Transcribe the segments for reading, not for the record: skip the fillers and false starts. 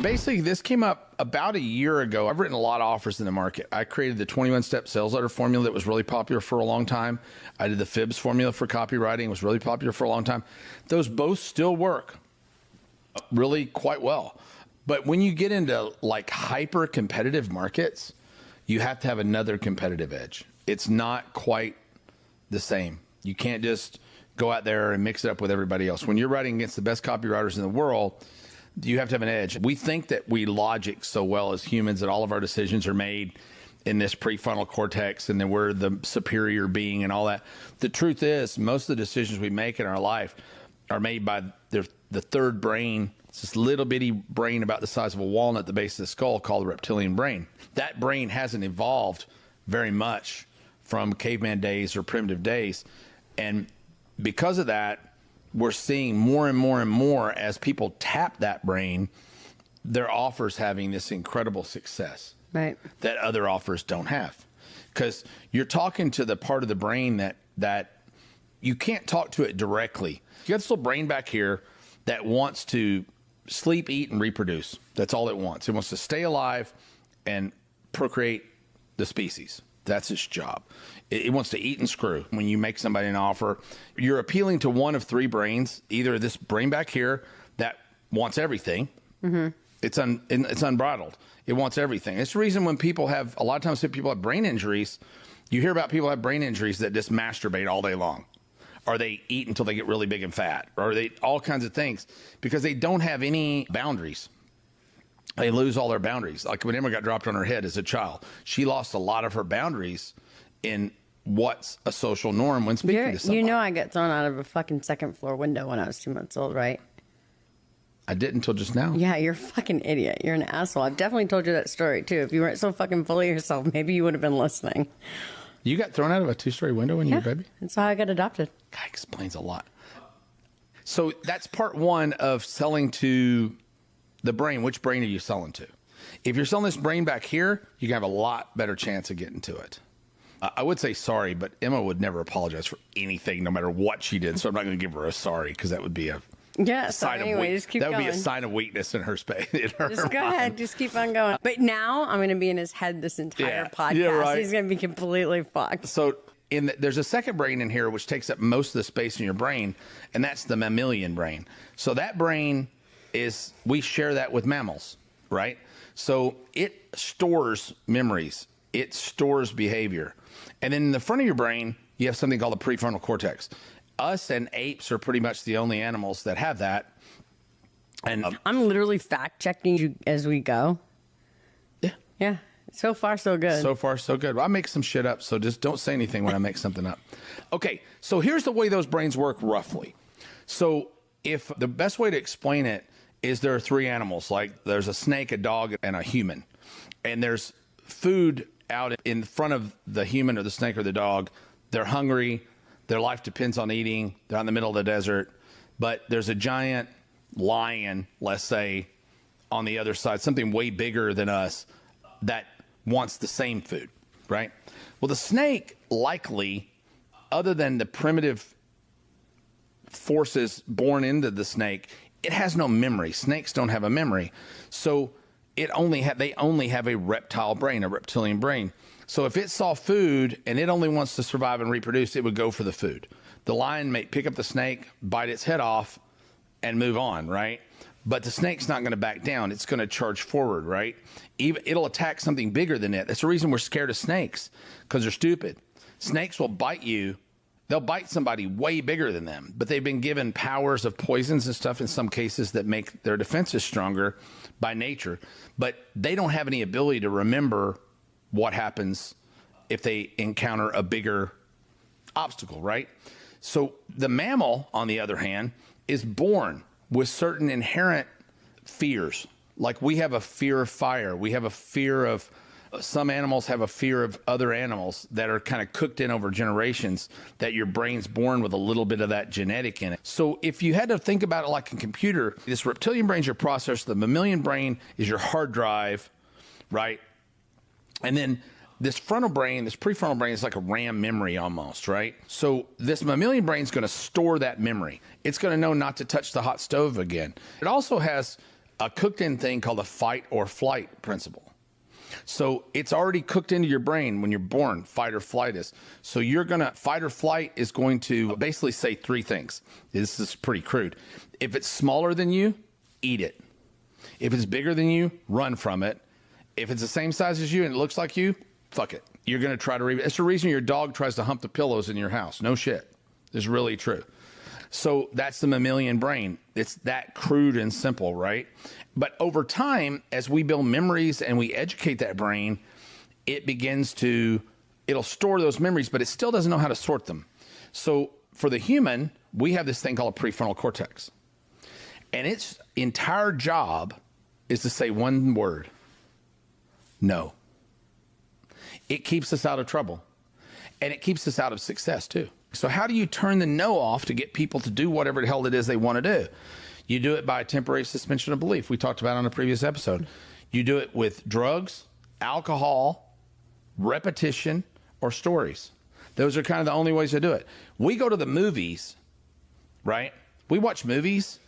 Basically, this came up about a year ago. I've written a lot of offers in the market. I created the 21-step sales letter formula that was really popular for a long time. I did the FIBS formula for copywriting. It was really popular for a long time. Those both still work really quite well. But when you get into like hyper competitive markets, you have to have another competitive edge. It's not quite the same. You can't just go out there and mix it up with everybody else. When you're writing against the best copywriters in the world, you have to have an edge. We think that we logic so well as humans that all of our decisions are made in this prefrontal cortex and then we're the superior being and all that. The truth is, most of the decisions we make in our life are made by the third brain. It's this little bitty brain about the size of a walnut at the base of the skull called the reptilian brain. That brain hasn't evolved very much from caveman days or primitive days. And because of that, we're seeing more and more and more as people tap that brain, their offers having this incredible success that other offers don't have. Because you're talking to the part of the brain that you can't talk to it directly. You got this little brain back here that wants to sleep, eat, and reproduce. That's all it wants. It wants to stay alive and procreate the species. That's its job. It wants to eat and screw. When you make somebody an offer, you're appealing to one of three brains, either this brain back here that wants everything. Mm-hmm. It's unbridled. It wants everything. It's the reason when people have, a lot of times people have brain injuries, you hear about people have brain injuries that just masturbate all day long. Or they eat until they get really big and fat. Or they all kinds of things. Because they don't have any boundaries. They lose all their boundaries. Like when Emma got dropped on her head as a child, she lost a lot of her boundaries in what's a social norm when speaking to somebody. You know I got thrown out of a fucking second floor window when I was 2 months old, right? I didn't until just now. Yeah, you're a fucking idiot. You're an asshole. I've definitely told you that story, too. If you weren't so fucking full of yourself, maybe you would have been listening. You got thrown out of a 2-story window when you were a baby? That's how I got adopted. God, explains a lot. So that's part one of selling to the brain. Which brain are you selling to? If you're selling this brain back here, you can have a lot better chance of getting to it. I would say sorry, but Emma would never apologize for anything, no matter what she did. So I'm not going to give her a sorry because that would be a sign of weakness. Just keep going. That would be a sign of weakness in her space. Just go ahead. Just keep on going. But now I'm going to be in his head this entire podcast. Yeah, right. He's going to be completely fucked. So there's a second brain in here which takes up most of the space in your brain, and that's the mammalian brain. So that brain we share that with mammals, right? So it stores memories. It stores behavior. And then in the front of your brain, you have something called the prefrontal cortex. Us and apes are pretty much the only animals that have that. And I'm literally fact checking you as we go. Yeah. Yeah. So far, so good. So far, so good. Well, I make some shit up, so just don't say anything when I make something up. Okay, so here's the way those brains work roughly. So if the best way to explain it is there are three animals, like there's a snake, a dog, and a human. And there's food out in front of the human or the snake or the dog. They're hungry. Their life depends on eating. They're out in the middle of the desert. But there's a giant lion, let's say, on the other side, something way bigger than us that wants the same food, right? Well, the snake likely, other than the primitive forces born into the snake, it has no memory. Snakes don't have a memory. So they only have a reptile brain, a reptilian brain. So if it saw food and it only wants to survive and reproduce, it would go for the food. The lion may pick up the snake, bite its head off, and move on, right? But the snake's not going to back down. It's going to charge forward, right? It'll attack something bigger than it. That's the reason we're scared of snakes, because they're stupid. Snakes will bite you. They'll bite somebody way bigger than them, but they've been given powers of poisons and stuff in some cases that make their defenses stronger by nature. But they don't have any ability to remember what happens if they encounter a bigger obstacle, right? So the mammal, on the other hand, is born with certain inherent fears. Like we have a fear of fire. We have a fear of, some animals have a fear of other animals that are kind of cooked in over generations, that your brain's born with a little bit of that genetic in it. So if you had to think about it like a computer, this reptilian brain is your processor, the mammalian brain is your hard drive, right? And then this frontal brain, this prefrontal brain is like a RAM memory almost, right? So this mammalian brain is going to store that memory. It's going to know not to touch the hot stove again. It also has a cooked in thing called the fight or flight principle. So it's already cooked into your brain when you're born, fight or flight is. So fight or flight is going to basically say three things. This is pretty crude. If it's smaller than you, eat it. If it's bigger than you, run from it. If it's the same size as you and it looks like you, fuck it. You're going to try to it's the reason your dog tries to hump the pillows in your house. No shit. It's really true. So that's the mammalian brain. It's that crude and simple, right? But over time, as we build memories and we educate that brain, it'll store those memories, but it still doesn't know how to sort them. So for the human, we have this thing called a prefrontal cortex. And its entire job is to say one word: no. It keeps us out of trouble. And it keeps us out of success too. So how do you turn the no off to get people to do whatever the hell it is they want to do? You do it by a temporary suspension of belief. We talked about it on a previous episode. You do it with drugs, alcohol, repetition, or stories. Those are kind of the only ways to do it. We go to the movies, right? We watch movies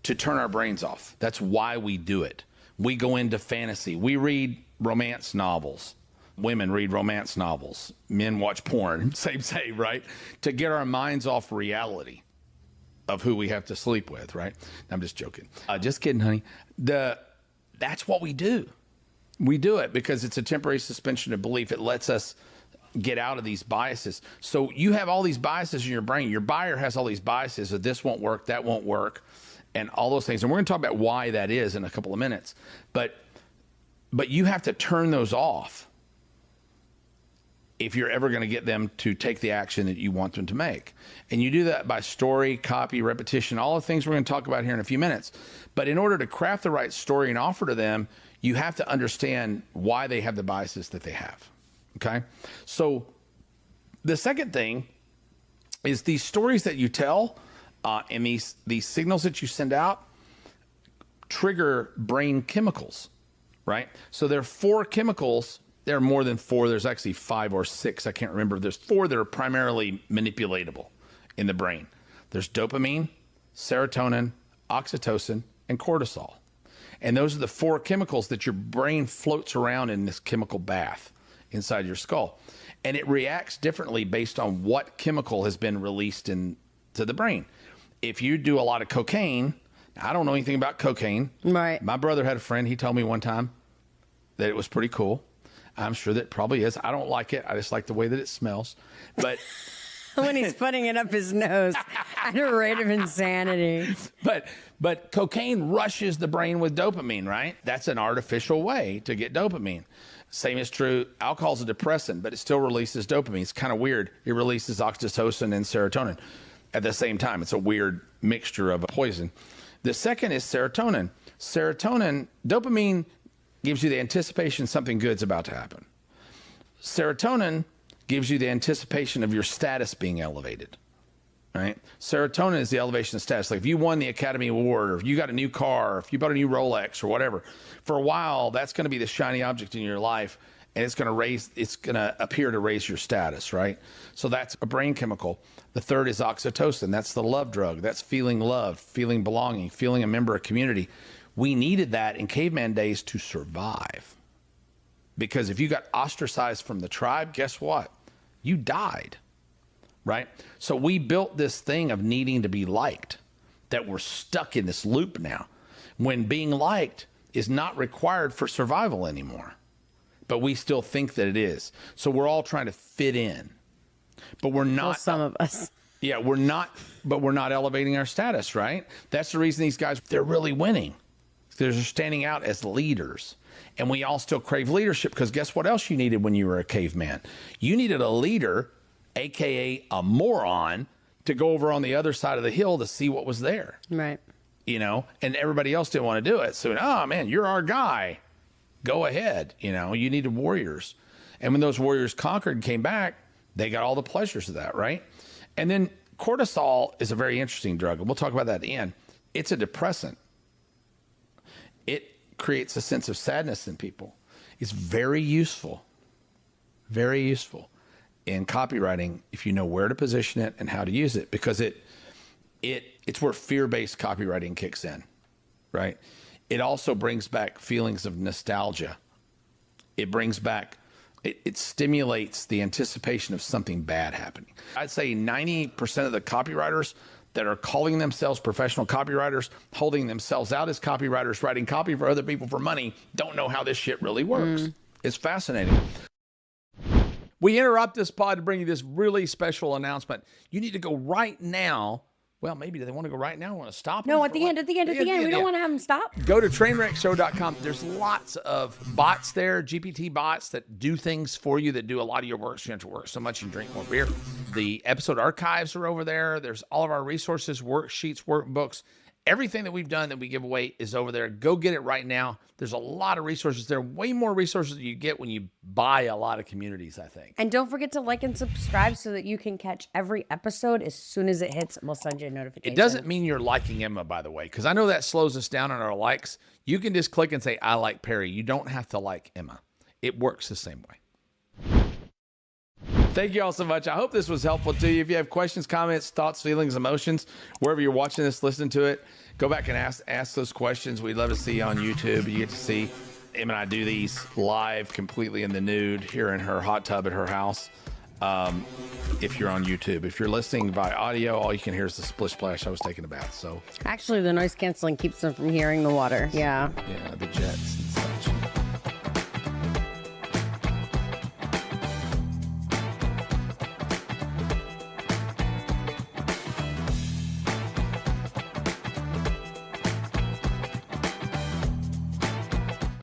to turn our brains off. That's why we do it. We go into fantasy. We read romance novels. Women read romance novels. Men watch porn. Same, right? To get our minds off reality of who we have to sleep with, right? I'm just joking. Just kidding, honey. That's what we do. We do it because it's a temporary suspension of belief. It lets us get out of these biases. So you have all these biases in your brain. Your buyer has all these biases of this won't work, that won't work, and all those things. And we're going to talk about why that is in a couple of minutes. But you have to turn those off if you're ever going to get them to take the action that you want them to make. And you do that by story, copy, repetition, all the things we're going to talk about here in a few minutes. But in order to craft the right story and offer to them, you have to understand why they have the biases that they have. Okay? So the second thing is these stories that you tell and these signals that you send out trigger brain chemicals, right? So there are 4 chemicals. There are more than 4. There's actually 5 or 6. I can't remember. There's 4 that are primarily manipulatable in the brain. There's dopamine, serotonin, oxytocin, and cortisol. And those are the 4 chemicals that your brain floats around in this chemical bath inside your skull. And it reacts differently based on what chemical has been released into the brain. If you do a lot of cocaine, I don't know anything about cocaine. Right. My brother had a friend. He told me one time that it was pretty cool. I'm sure that probably is. I don't like it. I just like the way that it smells. But when he's putting it up his nose at a rate of insanity. But cocaine rushes the brain with dopamine, right? That's an artificial way to get dopamine. Same is true. Alcohol's a depressant, but it still releases dopamine. It's kind of weird. It releases oxytocin and serotonin at the same time. It's a weird mixture of a poison. The second is serotonin. Dopamine gives you the anticipation something good's about to happen. Serotonin gives you the anticipation of your status being elevated, right? Serotonin is the elevation of status. Like if you won the Academy Award, or if you got a new car, or if you bought a new Rolex or whatever, for a while, that's going to be the shiny object in your life, and it's going to appear to raise your status, right? So that's a brain chemical. The third is oxytocin. That's the love drug. That's feeling loved, feeling belonging, feeling a member of community. We needed that in caveman days to survive. Because if you got ostracized from the tribe, guess what? You died, right? So we built this thing of needing to be liked, that we're stuck in this loop now, when being liked is not required for survival anymore. But we still think that it is. So we're all trying to fit in. But we're not. Well, some of us. Yeah, we're not elevating our status, right? That's the reason these guys, they're really winning. They're standing out as leaders. And we all still crave leadership because guess what else you needed when you were a caveman? You needed a leader, AKA a moron, to go over on the other side of the hill to see what was there. Right. You know, and everybody else didn't want to do it. So, oh man, you're our guy. Go ahead. You know, you needed warriors. And when those warriors conquered and came back, they got all the pleasures of that, right? And then cortisol is a very interesting drug. And we'll talk about that at the end. It's a depressant. It creates a sense of sadness in people. It's very useful in copywriting if you know where to position it and how to use it, because it's where fear-based copywriting kicks in, right? it also brings back feelings of nostalgia. It brings back, it stimulates the anticipation of something bad happening. I'd say 90% of the copywriters that are calling themselves professional copywriters, holding themselves out as copywriters, writing copy for other people for money, don't know how this shit really works. It's fascinating. We interrupt this pod to bring you this really special announcement. You need to go right now. Well, maybe do they want to go right now? Want to stop? No, at the end. We don't want to have them stop. Go to trainwreckshow.com. There's lots of bots there, GPT bots that do things for you, that do a lot of your work. So you don't have to work so much and drink more beer. The episode archives are over there. There's all of our resources, worksheets, workbooks. Everything that we've done that we give away is over there. Go get it right now. There's a lot of resources there. Way more resources than you get when you buy a lot of communities, I think. And don't forget to like and subscribe so that you can catch every episode as soon as it hits. We'll send you a notification. It doesn't mean you're liking Emma, by the way, because I know that slows us down on our likes. You can just click and say, I like Perry. You don't have to like Emma. It works the same way. Thank you all so much. I hope this was helpful to you. If you have questions, comments, thoughts, feelings, emotions, wherever you're watching this, listen to it, go back and ask those questions. We'd love to see you on YouTube. You get to see Em and I do these live, completely in the nude, here in her hot tub at her house. If you're on YouTube, if you're listening by audio, all you can hear is the splish splash. I was taking a bath. So actually, the noise canceling keeps them from hearing the water. Yeah. Yeah, the jets.